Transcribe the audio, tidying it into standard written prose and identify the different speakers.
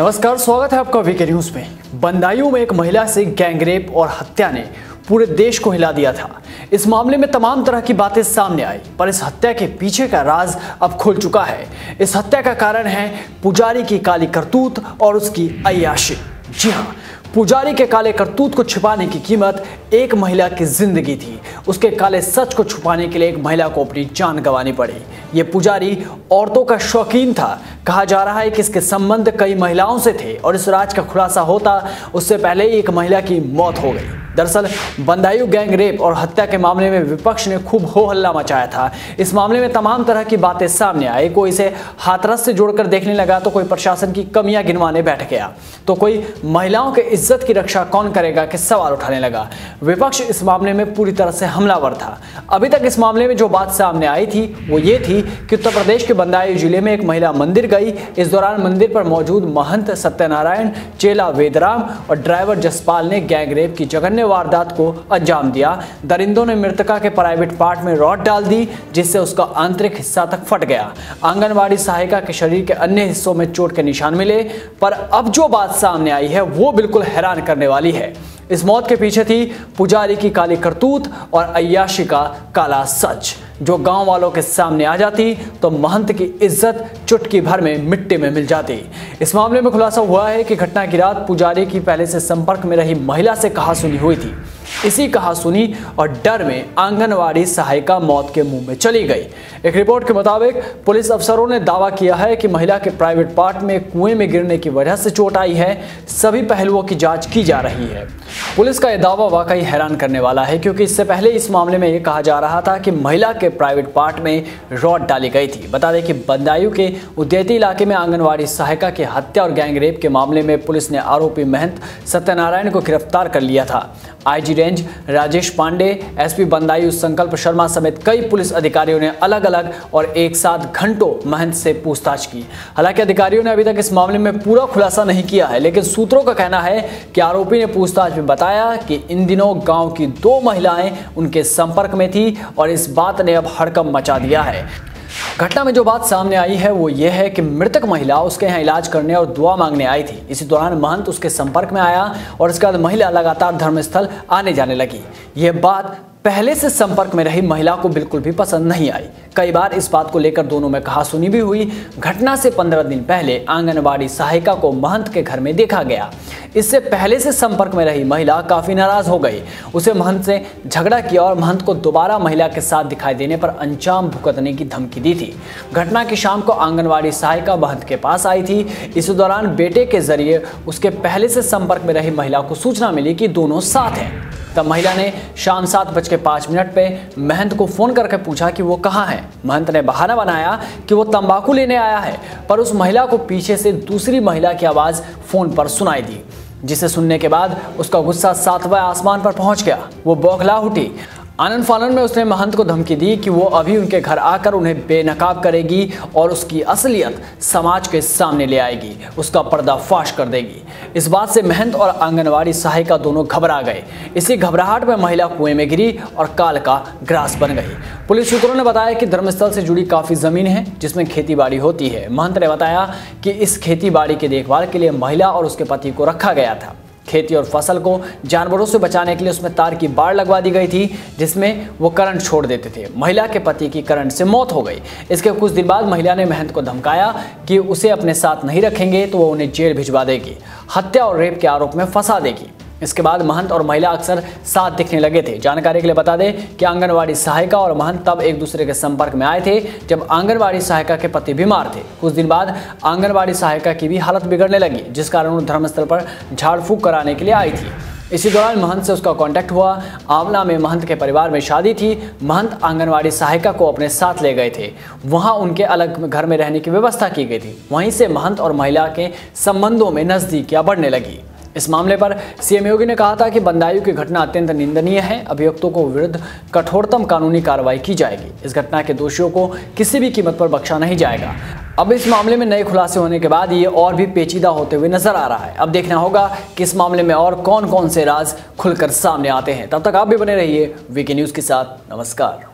Speaker 1: नमस्कार, स्वागत है आपका वीके न्यूज में। बदायूं में एक महिला से गैंगरेप और हत्या ने पूरे देश को हिला दिया था। इस मामले में तमाम तरह की बातें सामने आई, पर इस हत्या के पीछे का राज अब खुल चुका है। इस हत्या का कारण है पुजारी की काली करतूत और उसकी अय्याशी। जी हाँ, पुजारी के काले करतूत को छिपाने की कीमत एक महिला की जिंदगी थी। उसके काले सच को छुपाने के लिए एक महिला को अपनी जान गंवानी पड़ी। ये पुजारी औरतों का शौकीन था। कहा जा रहा है कि इसके संबंध कई महिलाओं से थे और इस राज का खुलासा होता उससे पहले ही एक महिला की मौत हो गई। दरअसल बदायूं गैंग रेप और हत्या के मामले में विपक्ष ने खूब हो हल्ला मचाया था। इस मामले में तमाम तरह की बातें सामने आई। कोई इसे हाथरस से जोड़कर देखने लगा, तो कोई प्रशासन की कमियां गिनवाने बैठ गया, तो कोई महिलाओं के इज्जत की रक्षा कौन करेगा के सवाल उठाने लगा। विपक्ष इस मामले में पूरी तरह से हमलावर था। अभी तक इस मामले में जो बात सामने आई थी वो ये थी कि उत्तर प्रदेश के बदायूं जिले में एक महिला मंदिर गई। इस दौरान मंदिर पर मौजूद महंत सत्यनारायण, चेला वेदराम और ड्राइवर जसपाल ने गैंग रेप की जघन्य वारदात को अंजाम दिया। दरिंदों ने मृतका के प्राइवेट पार्ट में रॉड डाल दी, जिससे उसका आंतरिक हिस्सा तक फट गया। आंगनवाड़ी सहायिका के शरीर के अन्य हिस्सों में चोट के निशान मिले। पर अब जो बात सामने आई है वो बिल्कुल हैरान करने वाली है। इस मौत के पीछे थी पुजारी की काली करतूत और अय्याशी का काला सच, जो गांव वालों के सामने आ जाती तो महंत की इज्जत चुटकी भर में मिट्टी में मिल जाती। इस मामले में खुलासा हुआ है कि घटना की रात पुजारी की पहले से संपर्क में रही महिला से कहासुनी हुई थी। इसी कहासुनी और डर में आंगनवाड़ी सहायिका मौत के मुंह में चली गई। एक रिपोर्ट के मुताबिक पुलिस अफसरों ने दावा किया है कि महिला के प्राइवेट पार्ट में कुएं में गिरने की वजह से चोट आई है। सभी पहलुओं की जांच की जा रही है। पुलिस का यह दावा वाकई हैरान करने वाला है, क्योंकि इससे पहले इस मामले में यह कहा जा रहा था कि महिला के प्राइवेट पार्ट में रॉड डाली गई थी। बता दें कि बदायूं के उद्यती इलाके में आंगनवाड़ी सहायिका की हत्या और गैंगरेप के मामले में पुलिस ने आरोपी महंत सत्यनारायण को गिरफ्तार कर लिया था। IG range Rajesh Pandey, SP Budaun Sankalp Sharma समेत कई पुलिस अधिकारियों ने अलग अलग और एक साथ घंटों महंत से पूछताछ की। हालांकि अधिकारियों ने अभी तक इस मामले में पूरा खुलासा नहीं किया है, लेकिन सूत्रों का कहना है कि आरोपी ने पूछताछ में बताया कि इन दिनों गांव की 2 महिलाएं उनके संपर्क में थी और इस बात ने अब हड़कंप मचा दिया है। घटना में जो बात सामने आई है वो ये है कि मृतक महिला उसके यहाँ इलाज करने और दुआ मांगने आई थी। इसी दौरान महंत उसके संपर्क में आया और इसके बाद महिला लगातार धर्मस्थल आने जाने लगी। यह बात पहले से संपर्क में रही महिला को बिल्कुल भी पसंद नहीं आई। कई बार इस बात को लेकर दोनों में कहासुनी भी हुई। घटना से 15 दिन पहले आंगनवाड़ी सहायिका को महंत के घर में देखा गया। इससे पहले से संपर्क में रही महिला काफी नाराज हो गई। उसे महंत से झगड़ा किया और महंत को दोबारा महिला के साथ दिखाई देने पर अंजाम भुगतने की धमकी दी थी। घटना की शाम को आंगनवाड़ी सहायिका महंत के पास आई थी। इस दौरान बेटे के जरिए उसके पहले से संपर्क में रही महिला को सूचना मिली कि दोनों साथ हैं। तब महिला ने शाम 7:05 पे महंत को फोन करके पूछा कि वो कहाँ है। महंत ने बहाना बनाया कि वो तंबाकू लेने आया है, पर उस महिला को पीछे से दूसरी महिला की आवाज फोन पर सुनाई दी, जिसे सुनने के बाद उसका गुस्सा 7वें आसमान पर पहुंच गया। वो बौखला उठी। आनंद फानन में उसने महंत को धमकी दी कि वो अभी उनके घर आकर उन्हें बेनकाब करेगी और उसकी असलियत समाज के सामने ले आएगी, उसका पर्दाफाश कर देगी। इस बात से महंत और आंगनवाड़ी सहायिका दोनों घबरा गए। इसी घबराहट में महिला कुएं में गिरी और काल का ग्रास बन गई। पुलिस सूत्रों ने बताया कि धर्मस्थल से जुड़ी काफी जमीन है जिसमें खेती बाड़ी होती है। महंत ने बताया कि इस खेती बाड़ी की देखभाल के लिए महिला और उसके पति को रखा गया था। खेती और फसल को जानवरों से बचाने के लिए उसमें तार की बाड़ लगवा दी गई थी, जिसमें वो करंट छोड़ देते थे। महिला के पति की करंट से मौत हो गई। इसके कुछ दिन बाद महिला ने महंत को धमकाया कि उसे अपने साथ नहीं रखेंगे तो वो उन्हें जेल भिजवा देगी, हत्या और रेप के आरोप में फंसा देगी। इसके बाद महंत और महिला अक्सर साथ दिखने लगे थे। जानकारी के लिए बता दें कि आंगनवाड़ी सहायिका और महंत तब एक दूसरे के संपर्क में आए थे जब आंगनवाड़ी सहायिका के पति बीमार थे। कुछ दिन बाद आंगनवाड़ी सहायिका की भी हालत बिगड़ने लगी, जिस कारण उन्हें धर्मस्थल पर झाड़ फूक कराने के लिए आई थी। इसी दौरान महंत से उसका कांटेक्ट हुआ। आंवला में महंत के परिवार में शादी थी। महंत आंगनवाड़ी सहायिका को अपने साथ ले गए थे। वहां उनके अलग घर में रहने की व्यवस्था की गई थी। वहीं से महंत और महिला के संबंधों में नजदीकियां बढ़ने लगी। इस मामले पर सीएम योगी ने कहा था कि बदायूं की घटना अत्यंत निंदनीय है। अभियुक्तों को विरुद्ध कठोरतम कानूनी कार्रवाई की जाएगी। इस घटना के दोषियों को किसी भी कीमत पर बख्शा नहीं जाएगा। अब इस मामले में नए खुलासे होने के बाद ये और भी पेचीदा होते हुए नजर आ रहा है। अब देखना होगा कि इस मामले में और कौन कौन से राज खुलकर सामने आते हैं। तब तक आप भी बने रहिए वीके न्यूज के साथ। नमस्कार।